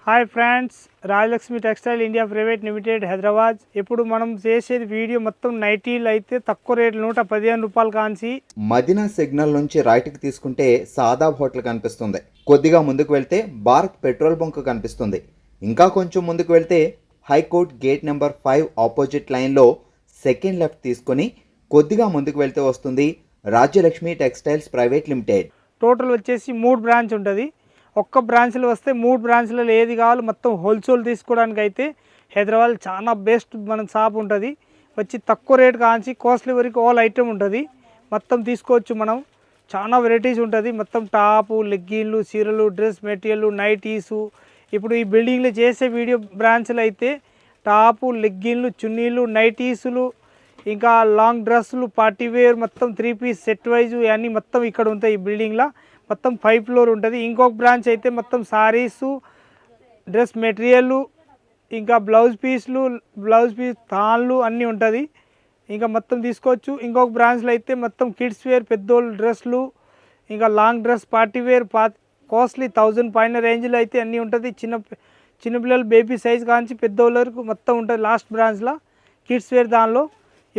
Hi friends, Rajalakshmi textile India private limited Hyderabad. ఇప్పుడు మనం చేసేది వీడియో మొత్తం నైటీలు అయితే తక్కువ రేట్లు 115 రూపాయలు కాంచి మదీనా సిగ్నల్ నుంచి రైట్కి తీసుకుంటే సాదాబ్ హోటల్ కనిపిస్తుంది. కొద్దిగా ముందుకు వెళ్తే భారత్ పెట్రోల్ బంక్ కనిపిస్తుంది. ఇంకా కొంచెం ముందుకు వెళ్తే హైకోర్ట్ గేట్ నెంబర్ 5 ఆపోజిట్ లైన్లో సెకండ్ లెఫ్ట్ తీసుకొని కొద్దిగా ముందుకు వెళ్తే వస్తుంది Rajyalakshmi textiles private limited. Total వచ్చేసి 3 బ్రాంచ్ ఉంటుంది. ఒక్క బ్రాంచ్లో వస్తే 3 బ్రాంచ్లలో ఏది కావాలి మొత్తం హోల్సేల్ తీసుకోవడానికి అయితే హైదరాబాద్ చాలా బెస్ట్ మన షాప్ ఉంటుంది. వచ్చి తక్కువ రేట్ కాంచి కాస్ట్లీ వరకు ఆల్ ఐటమ్ ఉంటుంది. మొత్తం తీసుకోవచ్చు. మనం చాలా వెరైటీస్ ఉంటుంది. మొత్తం టాపు, లెగ్గిన్లు, చీరలు, డ్రెస్ మెటీరియల్, నైటీసు. ఇప్పుడు ఈ బిల్డింగ్లో చేసే వీడియో బ్రాంచ్లు అయితే టాపు, లెగ్గిన్లు, చున్నీలు, నైటీసులు, ఇంకా లాంగ్ డ్రెస్సులు, పార్టీ వేర్, మొత్తం 3 పీస్ సెట్ వైజు అన్నీ మొత్తం ఇక్కడ ఉంటాయి. ఈ బిల్డింగ్లో మొత్తం 5 ఫ్లోర్ ఉంటుంది. ఇంకొక బ్రాంచ్ అయితే మొత్తం సారీసు, డ్రెస్ మెటీరియల్, ఇంకా బ్లౌజ్ పీస్ తాళ్ళు అన్నీ ఉంటుంది. ఇంకా మొత్తం తీసుకోవచ్చు. ఇంకొక బ్రాంచ్లో అయితే మొత్తం కిడ్స్ వేర్, పెద్దోళ్ళు డ్రెస్సులు, ఇంకా long dress, party wear, costly 1000 పైన రేంజ్లో అయితే అన్నీ ఉంటుంది. చిన్నపిల్లలు బేబీ సైజ్ కాంచి పెద్దోళ్ళ వరకు మొత్తం ఉంటుంది. లాస్ట్ బ్రాంచ్లో కిడ్స్ వేర్ దానిలో.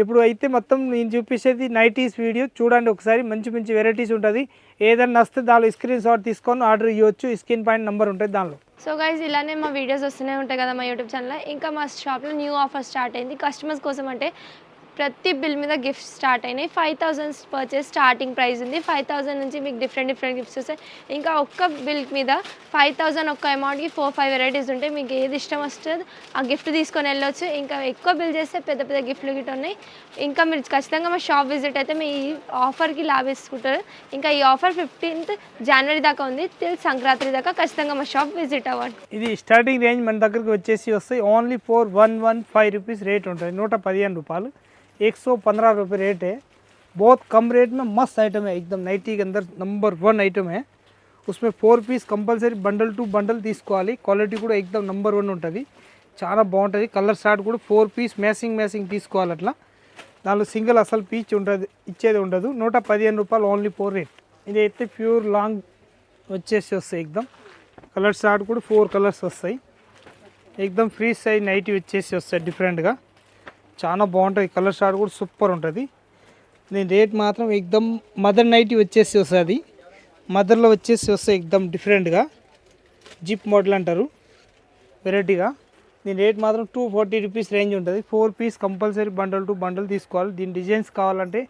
ఇప్పుడు అయితే మొత్తం నేను చూపించేది నైటీస్ వీడియో చూడండి ఒకసారి. మంచి మంచి వెరైటీస్ ఉంటుంది. ఏదైనా వస్తే దానిలో స్క్రీన్ షాట్ తీసుకొని ఆర్డర్ ఇవ్వచ్చు. స్క్రీన్ పైన నెంబర్ ఉంటుంది దానిలో. సో గైస్, ఇలానే మా వీడియోస్ వస్తూనే ఉంటాయి కదా మా యూట్యూబ్ ఛానల్లో. ఇంకా మా షాప్లో న్యూ ఆఫర్ స్టార్ట్ అయింది కస్టమర్స్ కోసం. అంటే ప్రతి బిల్ మీద గిఫ్ట్స్ స్టార్ట్ అయినాయి. 5000 పర్చేస్ స్టార్టింగ్ ప్రైస్ ఉంది. 5000 నుంచి మీకు డిఫరెంట్ గిఫ్ట్స్ వస్తాయి. ఇంకా ఒక్క బిల్ మీద 5000 ఒక్క అమౌంట్కి 4-5 వెరైటీస్ ఉంటాయి. మీకు ఏది ఇష్టం వస్తుంది ఆ గిఫ్ట్ తీసుకొని వెళ్ళొచ్చు. ఇంకా ఎక్కువ బిల్ చేస్తే పెద్ద గిఫ్ట్లు గిట్ ఉన్నాయి. ఇంకా మీరు ఖచ్చితంగా మా షాప్ విజిట్ అయితే మీ ఈ ఆఫర్కి లాభేసుకుంటారు. ఇంకా ఈ ఆఫర్ 15th జనవరి దాకా ఉంది. టిల్ సంక్రాంతి దాకా ఖచ్చితంగా మా షాప్ విజిట్ అవ్వండి. ఇది స్టార్టింగ్ రేంజ్ మన దగ్గరికి వచ్చేసి వస్తాయి. ఓన్లీ 115 రూపీస్ రేట్ ఉంటుంది. 115 रूपये 115 रुपये रेट है. बहुत कम रेट में मस्त आइटम है. एकदम नाइटी के अंदर नंबर 1 आइटम है. उसमें 4 piece compulsory bundle to bundle తీసుకోవాలి. క్వాలిటీ కూడా ఎక్దమ్ నంబర్ 1 ఉంటుంది. చాలా బాగుంటుంది. కలర్ షార్ట్ కూడా 4 పీస్ మ్యాచింగ్ తీసుకోవాలి. అట్లా దానిలో సింగిల్ అసలు పీచ్ ఉంటుంది, ఇచ్చేది ఉండదు. 115 రూపాయలు ఓన్లీ 4 రేట్. ఇది అయితే ప్యూర్ లాంగ్ వచ్చేసి వస్తాయి. ఎక్దమ్ కలర్ షార్ట్ కూడా 4 కలర్స్ వస్తాయి. ఎక్దమ్ ఫ్రీ సైజ్ నైటీ వచ్చేసి వస్తాయి డిఫరెంట్గా. చాలా బాగుంటుంది. కలర్ షార్ట్ కూడా సూపర్ ఉంటుంది. దీని రేట్ మాత్రం ఎక్దమ్ మదర్ నైటీ వచ్చేసి వస్తుంది. మదర్లో వచ్చేసి వస్తాయి ఎక్దమ్ డిఫరెంట్గా. జిప్ మోడల్ అంటారు వెరైటీగా. దీని రేట్ మాత్రం 240 రూపీస్ రేంజ్ ఉంటుంది. 4 piece compulsory bundle to bundle తీసుకోవాలి. దీని డిజైన్స్ కావాలంటే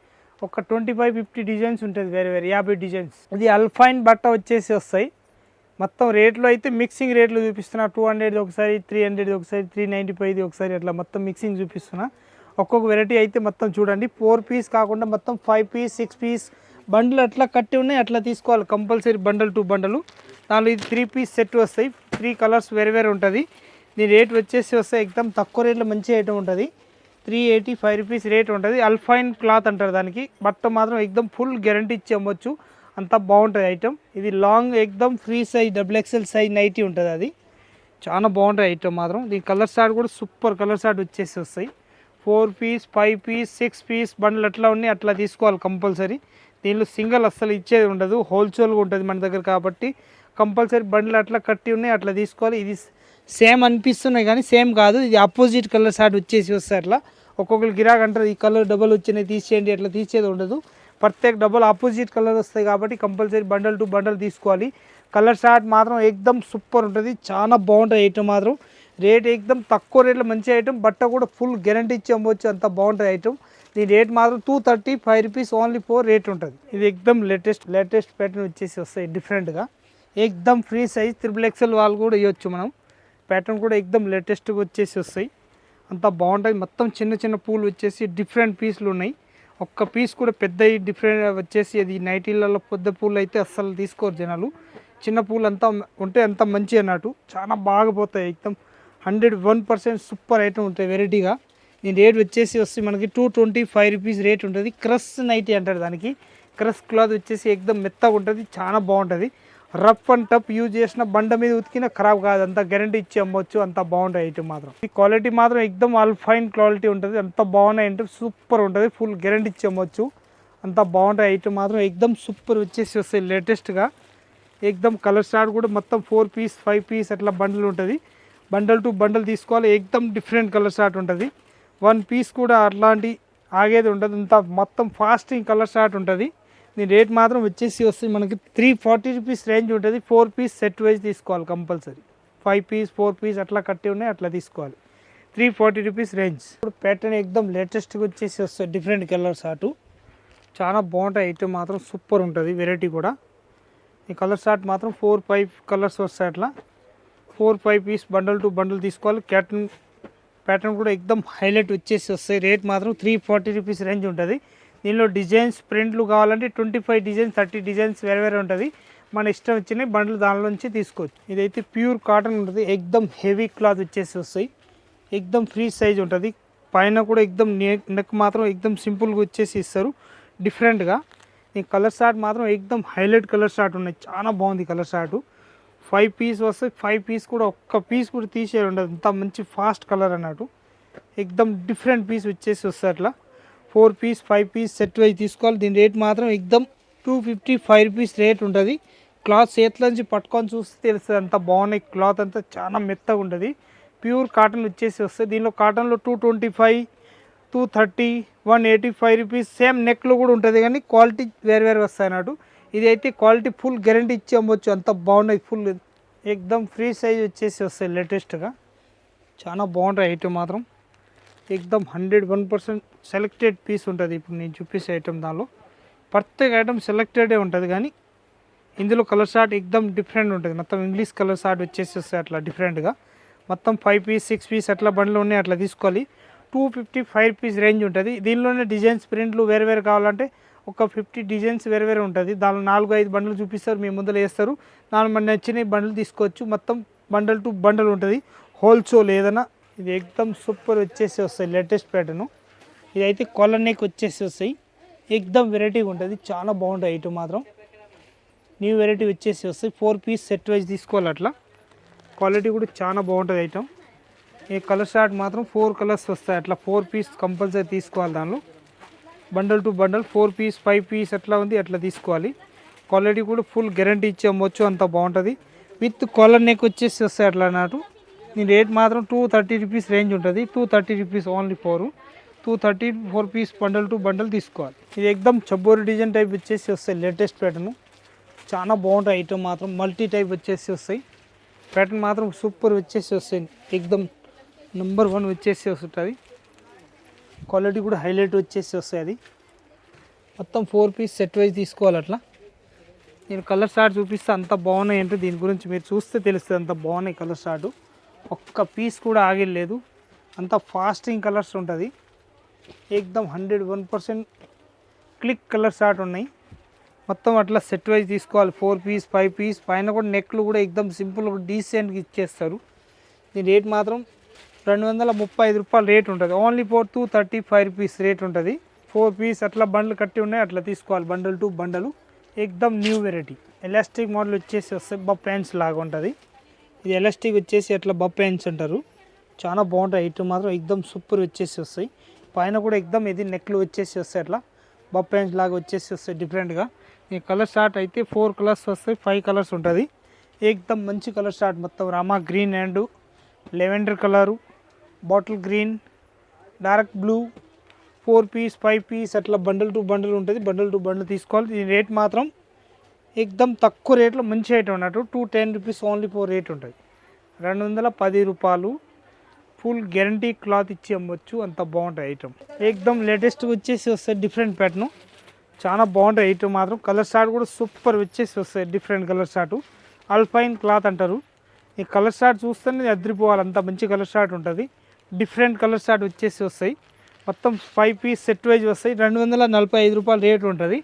ఒక 25-50 డిజైన్స్ ఉంటుంది. వేరే 50 డిజైన్స్. ఇది అల్ఫైన్ బట్ట వచ్చేసి వస్తాయి. మొత్తం రేట్లో అయితే మిక్సింగ్ రేట్లు చూపిస్తున్నా. 200 ఒకసారి, 300 ఒకసారి, 395 ఒకసారి, అట్లా మొత్తం మిక్సింగ్ చూపిస్తున్నా. ఒక్కొక్క వెరైటీ అయితే మొత్తం చూడండి. 4 పీస్ కాకుండా మొత్తం 5 పీస్ 6 పీస్ బండిల్ అట్లా కట్టి ఉన్నాయి. అట్లా తీసుకోవాలి కంపల్సరీ బండల్ టు బండలు. దానిలో ఇది 3 పీస్ సెట్ వస్తాయి. 3 కలర్స్ వేరే ఉంటుంది. దీని రేట్ వచ్చేసి వస్తాయి ఎక్దమ్ తక్కువ రేట్లో మంచి ఐటమ్ ఉంటుంది. 385 రూపీస్ రేట్ ఉంటుంది. అల్ఫైన్ క్లాత్ అంటారు దానికి. బట్ట మాత్రం ఎక్దమ్ ఫుల్ గ్యారంటీ ఇచ్చి అమ్మొచ్చు. అంత బాగుంటుంది ఐటమ్. ఇది లాంగ్ ఎక్దమ్ free size XXL size nighty ఉంటుంది. అది చాలా బాగుంటుంది ఐటమ్ మాత్రం. దీని కలర్ షార్ట్ కూడా సూపర్ కలర్ షార్ట్ వచ్చేసి వస్తాయి. 4 పీస్ 5 పీస్ 6 పీస్ బండ్లు అట్లా ఉన్నాయి. అట్లా తీసుకోవాలి కంపల్సరీ. దీనిలో సింగిల్ అస్సలు ఇచ్చేది ఉండదు. హోల్సేల్గా ఉంటుంది మన దగ్గర కాబట్టి కంపల్సరీ బండ్లు అట్లా కట్టి ఉన్నాయి. అట్లా తీసుకోవాలి. ఇది సేమ్ అనిపిస్తున్నాయి కానీ సేమ్ కాదు. ఇది ఆపోజిట్ కలర్ షార్ట్ వచ్చేసి వస్తాయి. అట్లా ఒక్కొక్కరు గిరాక్ అంటారు ఈ కలర్ డబల్ వచ్చినాయి తీసేయండి, అట్లా తీసేది ఉండదు. ప్రత్యేక డబల్ ఆపోజిట్ కలర్ వస్తాయి కాబట్టి కంపల్సరీ బండల్ టు బండల్ తీసుకోవాలి. కలర్ షార్ట్ మాత్రం ఎక్దమ్ సూపర్ ఉంటుంది. చాలా బాగుంటుంది ఐటమ్ మాత్రం. రేట్ ఎక్దమ్ తక్కువ రేట్లో మంచి ఐటమ్. బట్ట కూడా ఫుల్ గ్యారంటీ ఇచ్చి అమ్మవచ్చు. అంత బాగుంటుంది ఐటమ్. దీని రేట్ మాత్రం 235 రూపీస్ ఓన్లీ 4 రేట్ ఉంటుంది. ఇది ఎక్దమ్ లేటెస్ట్ ప్యాటర్న్ వచ్చేసి వస్తాయి డిఫరెంట్గా. ఎక్దమ్ ఫ్రీ సైజ్ XXL వాళ్ళు కూడా ఇవ్వచ్చు మనం. ప్యాటర్న్ కూడా ఎక్దమ్ లేటెస్ట్గా వచ్చేసి వస్తాయి. అంత బాగుంటుంది. మొత్తం చిన్న పూలు వచ్చేసి డిఫరెంట్ పీసులు ఉన్నాయి. ఒక్క పీస్ కూడా పెద్ద డిఫరెంట్ వచ్చేసి అది నైటీలలో పెద్ద పూలు అయితే అస్సలు తీసుకోరు జనాలు. చిన్న పూలు అంతా ఉంటే అంత మంచి అన్నట్టు. చాలా బాగా పోతాయి. ఎక్దమ్ 101% సూపర్ ఐటమ్ ఉంటాయి వెరైటీగా. దీని రేట్ వచ్చేసి వస్తే మనకి 225 రూపీస్ రేట్ ఉంటుంది. క్రష్ నైటీ అంటారు దానికి. క్రష్ క్లాత్ వచ్చేసి ఎక్దమ్ మెత్తగా ఉంటుంది. చాలా బాగుంటుంది. రఫ్ అండ్ టఫ్ యూజ్ చేసిన బండ మీద ఉతికినా ఖరాబ్ కాదు. అంత గ్యారంటీ ఇచ్చి అమ్మవచ్చు. అంత బాగుంటుంది ఐటమ్ మాత్రం. ఈ క్వాలిటీ మాత్రం ఎక్దమ్ అల్ఫైన్ క్వాలిటీ ఉంటుంది. అంత బాగున్నాయి అంటే సూపర్ ఉంటుంది. ఫుల్ గ్యారంటీ ఇచ్చి అమ్మవచ్చు. అంత బాగుంటుంది ఐటమ్ మాత్రం. ఎక్దమ్ సూపర్ వచ్చేసి వస్తాయి లేటెస్ట్గా. ఏకదమ్ కలర్ చార్ట్ కూడా మొత్తం 4 పీస్ 5 పీస్ అట్లా బండిల్ ఉంటుంది. బండల్ టు బండల్ తీసుకోవాలి. ఏకదమ్ డిఫరెంట్ కలర్ చార్ట్ ఉంటుంది. 1 పీస్ కూడా అట్లాంటి ఆగేది ఉండదు. అంతా మొత్తం ఫాస్టింగ్ కలర్ చార్ట్ ఉంటుంది. దీని రేట్ మాత్రం వచ్చేసి వస్తుంది మనకి 340 రూపీస్ రేంజ్ ఉంటుంది. 4 పీస్ సెట్ వైజ్ తీసుకోవాలి కంపల్సరీ. 5 పీస్ 4 పీస్ అట్లా కట్టి ఉన్నాయి అట్లా తీసుకోవాలి. 340 రూపీస్ రేంజ్. ఇప్పుడు ప్యాటర్న్ ఏకదమ్ లేటెస్ట్గా వచ్చేసి వస్తుంది డిఫరెంట్ కలర్ చార్ట్. చాలా బాగుంటాయి. ఐటమ్ మాత్రం సూపర్ ఉంటుంది. వెరైటీ కూడా ఈ కలర్ చార్ట్ మాత్రం 4-5 కలర్స్ వస్తాయి. అట్లా 4-5 పీస్ బండల్ టు బండల్ తీసుకోవాలి. ప్యాటర్న్ కూడా ఏకదమ్ హైలైట్ వచ్చేసి వస్తాయి. రేట్ మాత్రం 340 రూపీస్ రేంజ్ ఉంటుంది. దీనిలో డిజైన్స్ ప్రింట్లు కావాలంటే 25 డిజైన్స్ 30 డిజైన్స్ వేరే ఉంటుంది. మన ఇష్టం వచ్చినాయి బండ్లు దానిలోంచి తీసుకోవచ్చు. ఇదైతే ప్యూర్ కాటన్ ఉంటుంది. ఏకదమ్ హెవీ క్లాత్ వచ్చేసి వస్తాయి. ఏకదమ్ ఫ్రీ సైజ్ ఉంటుంది. పైన కూడా ఏకదమ్ నెక్ మాత్రం ఏకదమ్ సింపుల్గా వచ్చేసి ఇస్తారు డిఫరెంట్గా. ఈ కలర్ చార్ట్ మాత్రం ఏకదమ్ హైలైట్ కలర్ చార్ట్ ఉన్నాయి. చాలా బాగుంది కలర్ చార్ట్. 5 పీస్ వస్తాయి. 5 పీస్ కూడా ఒక్క పీస్ కూడా తీసేది ఉండదు. అంత మంచి ఫాస్ట్ కలర్ అన్నట్టు. ఏకదమ్ డిఫరెంట్ పీస్ వచ్చేసి వస్తాయి. అట్లా 4 పీస్ 5 పీస్ సెట్ వైజ్ తీసుకోవాలి. దీని రేట్ మాత్రం ఏకదమ్ 255 రూపీస్ రేట్ ఉంటుంది. క్లాత్ చేతిలో నుంచి పట్టుకొని చూస్తే తెలుస్తుంది. అంత బాగున్నాయి. క్లాత్ అంతా చాలా మెత్తగా ఉంటుంది. ప్యూర్ కాటన్ వచ్చేసి వస్తుంది. దీనిలో కాటన్లో 225 230 185 రూపీస్ సేమ్ నెక్లో కూడా ఉంటుంది. కానీ క్వాలిటీ వేరు వస్తాయి అన్నట్టు. ఇది అయితే క్వాలిటీ ఫుల్ గ్యారంటీ ఇచ్చి అమ్మవచ్చు. అంత బాగున్నాయి. ఫుల్ ఏకదమ్ ఫ్రీ సైజ్ వచ్చేసి వస్తాయి లేటెస్ట్గా. చాలా బాగుంటాయి ఐటమ్ మాత్రం. ఏకదమ్ 101% సెలెక్టెడ్ పీస్ ఉంటుంది. ఇప్పుడు నేను చూపించే ఐటమ్ దానిలో ప్రత్యేక ఐటమ్ సెలెక్టెడే ఉంటుంది. కానీ ఇందులో కలర్ చార్ట్ ఏకదమ్ డిఫరెంట్ ఉంటుంది. మొత్తం ఇంగ్లీష్ కలర్ చార్ట్ వచ్చేసి వస్తాయి అట్లా డిఫరెంట్గా. మొత్తం 5 పీస్ 6 పీస్ అట్లా బండ్లు ఉన్నాయి అట్లా తీసుకోవాలి. 255 రూపీస్ రేంజ్ ఉంటుంది. దీనిలోనే డిజైన్స్ ప్రింట్లు వేరు కావాలంటే ఒక 50 డిజైన్స్ వేరు ఉంటుంది. దానిలో 4-5 బండ్లు చూపిస్తారు. మీ ముందర వేస్తారు. మన నచ్చిన బండ్లు తీసుకోవచ్చు. మొత్తం బండల్ టు బండల్ ఉంటుంది. హోల్సేల్ ఏదైనా ఇది ఏకదమ్ సూపర్ వచ్చేసి వస్తాయి. లేటెస్ట్ ప్యాటర్ను ఇది అయితే కాలర్ నెక్ వచ్చేసి వస్తాయి. ఏకదమ్ వెరైటీగా ఉంటుంది. చాలా బాగుంటుంది ఐటమ్ మాత్రం. న్యూ వెరైటీ వచ్చేసి వస్తాయి. 4 పీస్ సెట్ వైజ్ తీసుకోవాలి. అట్లా క్వాలిటీ కూడా చాలా బాగుంటుంది ఐటమ్. ఈ కలర్ చార్ట్ మాత్రం 4 కలర్స్ వస్తాయి. అట్లా 4 పీస్ కంపల్సరీ తీసుకోవాలి. దానిలో bundle to bundle 4 piece 5 piece అట్లా ఉంది అట్లా తీసుకోవాలి. క్వాలిటీ కూడా ఫుల్ గ్యారంటీ ఇచ్చి అమ్మవచ్చు. అంత బాగుంటుంది. విత్ కాలర్ నెక్ వచ్చేసి వస్తాయి అట్లా అన్నట్టు. దీని రేట్ మాత్రం 230 రూపీస్ రేంజ్ ఉంటుంది. 230 rupees only 4 piece bundle to bundle తీసుకోవాలి. ఇది ఏకదమ్ చబ్బోరి డిజైన్ టైప్ వచ్చేసి వస్తాయి. లేటెస్ట్ ప్యాటర్ను చాలా బాగుంటాయి ఐటమ్ మాత్రం. మల్టీ టైప్ వచ్చేసి వస్తాయి. ప్యాటర్న్ మాత్రం సూపర్ వచ్చేసి వస్తాయి. ఏకదమ్ నెంబర్ 1 వచ్చేసి వస్తుంది. క్వాలిటీ కూడా హైలైట్ వచ్చేసి వస్తాయి. అది మొత్తం 4 పీస్ సెట్ వైజ్ తీసుకోవాలి. అట్లా నేను కలర్ చార్ట్ చూపిస్తే అంత బాగున్నాయి అంటే దీని గురించి మీరు చూస్తే తెలుస్తుంది. అంత బాగున్నాయి కలర్ చార్ట్. ఒక్క పీస్ కూడా ఆగిలేదు. అంత ఫాస్టింగ్ కలర్స్ ఉంటుంది. ఏకదమ్ 101% క్లిక్ కలర్ చార్ట్ ఉన్నాయి. మొత్తం అట్లా సెట్ వైజ్ తీసుకోవాలి. 4 పీస్ 5 పీస్ పైన కూడా నెక్లు కూడా ఏకదమ్ సింపుల్గా డీసెంట్గా ఇచ్చేస్తారు. దీని రేట్ మాత్రం 235 రూపాయలు రేట్ ఉంటుంది. ఓన్లీ ఫర్ 235 రూపీస్ రేట్ ఉంటుంది. 4 పీస్ అట్లా బండ్లు కట్టి ఉన్నాయి అట్లా తీసుకోవాలి. బండల్ టు బండలు ఏకదమ్ న్యూ వెరైటీ. ఎలాస్టిక్ మోడల్ వచ్చేసి వస్తాయి. బఫ్ ప్యాంట్స్ లాగా ఉంటుంది. ఇది ఎలాస్టిక్ వచ్చేసి అట్లా బఫ్ ప్యాంట్స్ అంటారు. చాలా బాగుంటాయి ఐటమ్ మాత్రం. ఏకదమ్ సూపర్ వచ్చేసి వస్తాయి. పైన కూడా ఏకదమ్ ఇది నెక్లు వచ్చేసి వస్తాయి. అట్లా బఫ్ ప్యాంట్స్ లాగా వచ్చేసి వస్తాయి డిఫరెంట్గా. ఈ కలర్ చార్ట్ అయితే 4 కలర్స్ వస్తాయి. 5 కలర్స్ ఉంటుంది. ఏకదమ్ మంచి కలర్ చార్ట్. మొత్తం రామా green and lavender colour, bottle green, dark blue, 4 piece 5 piece అట్లా బండల్ టు బండల్ ఉంటుంది. బండల్ టు బండల్ తీసుకోవాలి. దీని రేట్ మాత్రం ఏకదమ్ తక్కువ రేట్లో మంచి ఐటమ్ అన్నట్టు. 210 రూపీస్ ఓన్లీ 4 రేట్ ఉంటుంది. 210 రూపాయలు ఫుల్ గ్యారంటీ క్లాత్ ఇచ్చి అమ్మవచ్చు. అంత బాగుంటాయి ఐటమ్. ఏకదమ్ లేటెస్ట్ వచ్చేసి వస్తాయి. డిఫరెంట్ ప్యాటర్ను చాలా బాగుంటాయి ఐటమ్ మాత్రం. కలర్ చార్ట్ కూడా సూపర్ వచ్చేసి వస్తాయి. Different colour chart alpine cloth అంటారు. ఈ కలర్ చార్ట్ చూస్తేనే అద్రిపోవాలి. అంత మంచి కలర్ చార్ట్ ఉంటుంది. డిఫరెంట్ కలర్ చార్ట్ వచ్చేసి వస్తాయి. మొత్తం 5 పీస్ సెట్ వైజ్ వస్తాయి. 245 రూపాయలు రేట్ ఉంటుంది.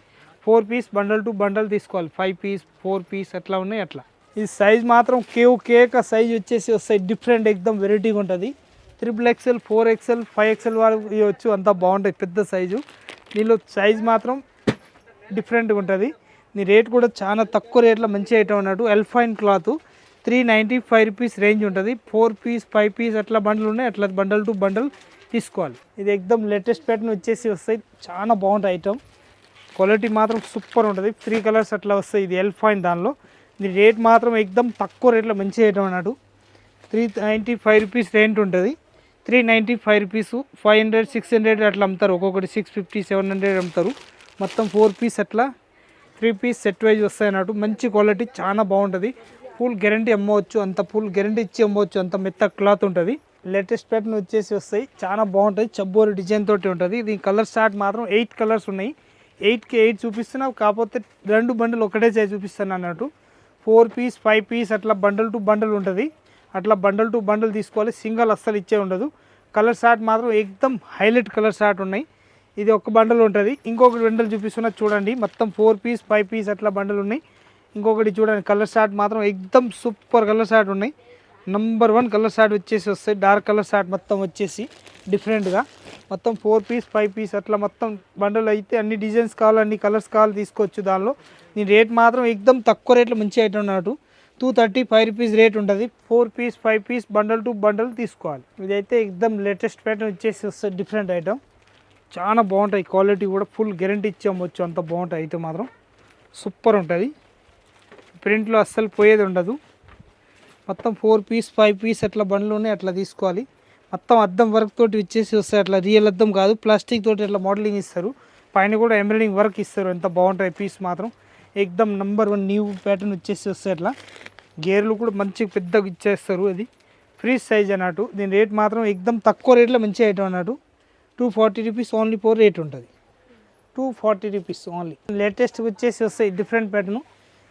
4 పీస్ బండల్ టు బండల్ తీసుకోవాలి. 5 పీస్ 4 పీస్ అట్లా ఉన్నాయి. అట్లా ఈ సైజ్ మాత్రం కేక సైజ్ వచ్చేసి వస్తాయి. డిఫరెంట్ ఏకదమ్ వెరైటీగా ఉంటుంది. 3XL 4XL 5XL వరకు ఇవ్వచ్చు. అంతా బాగుంటాయి. పెద్ద సైజు. దీనిలో సైజ్ మాత్రం డిఫరెంట్గా ఉంటుంది. నీ రేట్ కూడా చాలా తక్కువ రేట్లో మంచి ఐటమ్ అన్నట్టు. ఎల్ఫైన్ క్లాత్ 395 రూపీస్ రేంజ్ ఉంటుంది. 4 పీస్ 5 పీస్ అట్లా బండ్లు ఉన్నాయి. అట్లా బండల్ టు బండల్ తీసుకోవాలి. ఇది ఏకదమ్ లేటెస్ట్ ప్యాటర్న్ వచ్చేసి వస్తాయి. చాలా బాగుంటాయి ఐటమ్. క్వాలిటీ మాత్రం సూపర్ ఉంటుంది. 3 కలర్స్ అట్లా వస్తాయి. ఇది ఎల్ఫైన్ దానిలో. ఇది రేట్ మాత్రం ఎక్దమ్ తక్కువ రేట్లో మంచి ఐటమ్ అన్నాడు. 395 రూపీస్ రేంట్ ఉంటుంది. 395 రూపీస్, 500, 600 అట్లా అమ్ముతారు. ఒక్కొక్కటి 650, 700 అమ్ముతారు. మొత్తం 4 పీస్ అట్లా 3 పీస్ సెట్ వైజ్ వస్తాయి అన్నట్టు. మంచి క్వాలిటీ, చాలా బాగుంటుంది. ఫుల్ గ్యారంటీ అమ్మవచ్చు, అంత ఫుల్ గ్యారంటీ ఇచ్చి అమ్మవచ్చు, అంత మెత్త క్లాత్ ఉంటుంది. లేటెస్ట్ ప్యాటర్న్ వచ్చేసి వస్తాయి, చాలా బాగుంటుంది. చబ్బోరి డిజైన్ తోటి ఉంటుంది. దీని కలర్ స్టార్ట్ మాత్రం 8 కలర్స్ ఉన్నాయి. 8కి 8 చూపిస్తున్నావు, కాకపోతే 2 బండిల్ ఒకటే సైజ్ చూపిస్తాను అన్నట్టు. 4 పీస్, 5 పీస్ అట్లా బండల్ టు బండల్ ఉంటుంది. అట్లా బండల్ టు బండల్ తీసుకోవాలి, సింగల్ అస్సలు ఇచ్చే ఉండదు. కలర్ స్టార్ట్ మాత్రం ఎక్దమ్ హైలైట్ కలర్ స్టార్ట్ ఉన్నాయి. ఇది ఒక బండల్ ఉంటుంది. ఇంకొకటి బండల్ చూపిస్తున్నా చూడండి. మొత్తం 4 పీస్, 5 పీస్ అట్లా బండల్ ఉన్నాయి. ఇంకొకటి చూడండి, కలర్ స్టార్ట్ మాత్రం ఎక్దమ్ సూపర్ కలర్ స్టార్ట్ ఉన్నాయి. నంబర్ 1 కలర్ స్టార్ట్ వచ్చేసి వస్తాయి. డార్క్ కలర్ స్టార్ట్ మొత్తం వచ్చేసి డిఫరెంట్గా మొత్తం 4 పీస్, 5 పీస్ అట్లా మొత్తం బండల్ అయితే అన్ని డిజైన్స్ కావాలి, అన్ని కలర్స్ కావాలి తీసుకోవచ్చు. దానిలో దీని రేట్ మాత్రం ఎక్దమ్ తక్కువ రేట్లో మంచి ఐటమ్ అన్నట్టు. 235 రూపీస్ రేట్ ఉంటుంది. 4 piece, 5 piece bundle to bundle తీసుకోవాలి. ఇదైతే ఎక్దమ్ లేటెస్ట్ ప్యాటర్న్ వచ్చేసి వస్తుంది, డిఫరెంట్ ఐటమ్. చాలా బాగుంటాయి, క్వాలిటీ కూడా ఫుల్ గ్యారంటీ ఇచ్చి అమ్మవచ్చు, అంత బాగుంటాయి. ఐటమ్ మాత్రం సూపర్ ఉంటుంది. ప్రింట్లో అస్సలు పోయేది ఉండదు. మొత్తం 4 పీస్, 5 పీస్ అట్లా బండ్లు ఉన్నాయి, అట్లా తీసుకోవాలి. మొత్తం అద్దం వర్క్ తోటి ఇచ్చేసి వస్తాయి. అట్లా రియల్ అద్దం కాదు, ప్లాస్టిక్ తోటి అట్లా మోడలింగ్ ఇస్తారు. పైన కూడా ఎంబ్రాయిడింగ్ వర్క్ ఇస్తారు. ఎంత బాగుంటాయి పీస్ మాత్రం. ఎక్దమ్ నంబర్ 1 న్యూ ప్యాటర్న్ వచ్చేసి వస్తాయి. అట్లా గేర్లు కూడా మంచి పెద్దగా ఇచ్చేస్తారు. అది ఫ్రీ సైజ్ అన్నట్టు. దీని రేట్ మాత్రం ఎక్దమ్ తక్కువ రేట్లో మంచి ఐటమ్ అన్నట్టు. 240 రూపీస్ ఓన్లీ 4 రేట్ ఉంటుంది. 240 రూపీస్ ఓన్లీ. లేటెస్ట్ వచ్చేసి వస్తాయి, డిఫరెంట్ ప్యాటర్న్.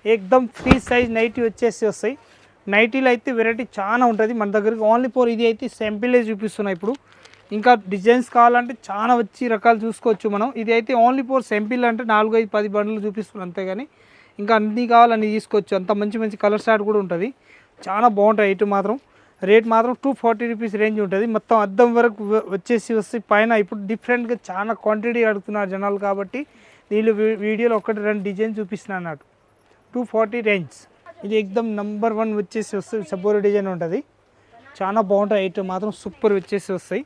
ఎక్దమ్ ఫ్రీ సైజ్ నైటీ వచ్చేసి వస్తాయి. నైటీలో అయితే వెరైటీ చాలా ఉంటుంది మన దగ్గరికి. ఓన్లీ 4 ఇది అయితే సింపులే చూపిస్తున్నాయి. ఇప్పుడు ఇంకా డిజైన్స్ కావాలంటే చాలా వచ్చి రకాలు చూసుకోవచ్చు మనం. ఇది అయితే ఓన్లీ 4 సింపుల్ అంటే 4, 5, 10 బండ్లు చూపిస్తున్నాం అంతేగాని ఇంకా అన్నీ కావాలని తీసుకోవచ్చు. అంత మంచి మంచి కలర్ స్టార్ట్ కూడా ఉంటుంది. చాలా బాగుంటాయి ఐటమ్ మాత్రం. రేట్ మాత్రం 240 రూపీస్ రేంజ్ ఉంటుంది. మొత్తం అద్దం వరకు వచ్చేసి వస్తే పైన ఇప్పుడు డిఫరెంట్గా చాలా క్వాంటిటీ అడుగుతున్నారు జనాలు కాబట్టి దీనిలో వీడియోలో 1-2 డిజైన్ చూపిస్తున్నాను అన్నట్టు. 240 రేంజ్. ఇది ఎక్దమ్ నంబర్ 1 వచ్చేసి వస్తుంది. సబ్బోరి డిజైన్ ఉంటుంది. చాలా బాగుంటాయి ఐటమ్ మాత్రం, సూపర్ వచ్చేసి వస్తాయి.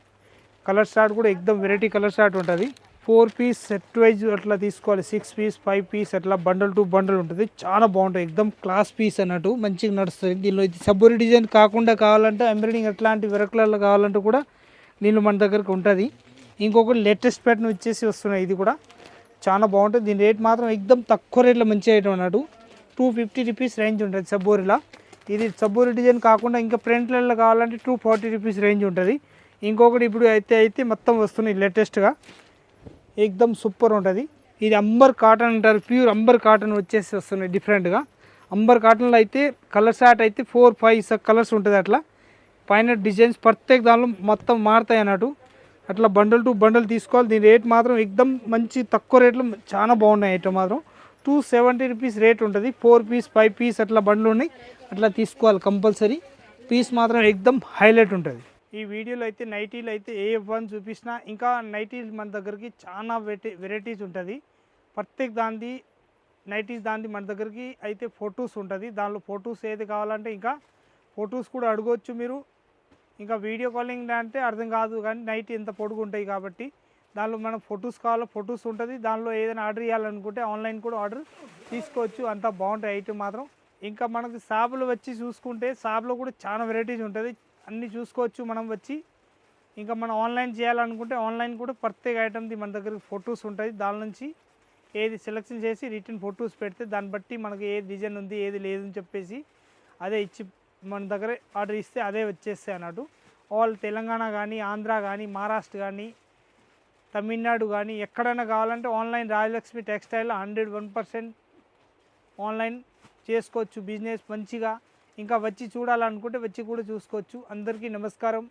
కలర్ స్టార్ట్ కూడా ఎక్దమ్ వెరైటీ కలర్ స్టార్ట్ ఉంటుంది. 4 పీస్ సెట్ వైజ్ అట్లా తీసుకోవాలి. 6 పీస్, 5 పీస్ అట్లా బండల్ టు బండల్ ఉంటుంది. చాలా బాగుంటాయి, ఎక్దమ్ క్లాస్ పీస్ అన్నట్టు, మంచిగా నడుస్తుంది. దీనిలో ఇది సబ్బోరి డిజైన్ కాకుండా కావాలంటే ఎంబ్రాయిడింగ్ అట్లాంటి వర్క్లలో కావాలంటే కూడా దీనిలో మన దగ్గరకు ఉంటుంది. ఇంకొకటి లేటెస్ట్ ప్యాటర్న్ వచ్చేసి వస్తున్నాయి. ఇది కూడా చాలా బాగుంటుంది. దీని రేట్ మాత్రం ఎక్దమ్ తక్కువ రేట్లో మంచి ఐటమ్ అన్నట్టు. 250 రూపీస్ రేంజ్ ఉంటుంది సబ్బోరిలా. ఇది సబ్బోరి డిజైన్ కాకుండా ఇంకా ప్రింట్లలో కావాలంటే 240 రూపీస్ రేంజ్ ఉంటుంది. ఇంకొకటి ఇప్పుడు అయితే మొత్తం వస్తున్నాయి లేటెస్ట్గా, ఎక్దమ్ సూపర్ ఉంటుంది. ఇది అంబర్ కాటన్ అంటారు, ప్యూర్ అంబర్ కాటన్ వచ్చేసి వస్తున్నాయి డిఫరెంట్గా. అంబర్ కాటన్లో అయితే కలర్ స్టార్ట్ అయితే 4, 5 కలర్స్ ఉంటుంది. అట్లా పైన డిజైన్స్ ప్రత్యేక దానిలో మొత్తం మారుతాయి అన్నట్టు. అట్లా బండల్ టు బండల్ తీసుకోవాలి. దీని రేట్ మాత్రం ఎక్దమ్ మంచి తక్కువ రేట్లో చాలా బాగున్నాయి ఐటమ్ మాత్రం. 270 రూపీస్ రేట్ ఉంటుంది. 4 పీస్, 5 పీస్ అట్లా బండ్లు ఉన్నాయి, అట్లా తీసుకోవాలి కంపల్సరీ. పీస్ మాత్రం ఎక్దమ్ హైలైట్ ఉంటుంది. ఈ వీడియోలో అయితే నైటీలు అయితే AF1 చూపించిన, ఇంకా నైటీలు మన దగ్గరికి చాలా వెరైటీస్ ఉంటుంది. ప్రత్యేక దాంది నైటీస్ దాంది మన దగ్గరికి అయితే ఫొటోస్ ఉంటుంది. దానిలో ఫొటోస్ ఏది కావాలంటే ఇంకా ఫొటోస్ కూడా అడగవచ్చు మీరు. ఇంకా వీడియో కాలింగ్ అంటే అర్థం కాదు కానీ నైట్ ఎంత పొడుగు ఉంటాయి కాబట్టి దానిలో మనం ఫొటోస్ కావాలో ఫొటోస్ ఉంటుంది. దానిలో ఏదైనా ఆర్డర్ చేయాలనుకుంటే ఆన్లైన్ కూడా ఆర్డర్ తీసుకోవచ్చు. అంతా బాగుంటాయి ఐటమ్ మాత్రం. ఇంకా మనకి షాపులో వచ్చి చూసుకుంటే షాప్లో కూడా చాలా వెరైటీస్ ఉంటుంది, అన్నీ చూసుకోవచ్చు మనం వచ్చి. ఇంకా మనం ఆన్లైన్ చేయాలనుకుంటే ఆన్లైన్ కూడా ప్రత్యేక ఐటమ్ది మన దగ్గర ఫొటోస్ ఉంటుంది. దాని నుంచి ఏది సెలెక్షన్ చేసి రిటర్న్ ఫొటోస్ పెడితే దాన్ని బట్టి మనకి ఏ డిజైన్ ఉంది ఏది లేదని చెప్పేసి అదే ఇచ్చి మన దగ్గర ఆర్డర్ ఇస్తే అదే వచ్చేస్తాయి అన్నట్టు. ఆల్ తెలంగాణ కానీ, ఆంధ్ర కానీ, మహారాష్ట్ర కానీ, తమిళనాడు కానీ ఎక్కడైనా కావాలంటే ఆన్లైన్ రాజలక్ష్మి టెక్స్టైల్ 101% ఆన్లైన్ చేసుకోవచ్చు బిజినెస్ మంచిగా. ఇంకా వచ్చి చూడాలనుకుంటే వచ్చి కూడా చూసుకోవచ్చు. అందరికీ నమస్కారం.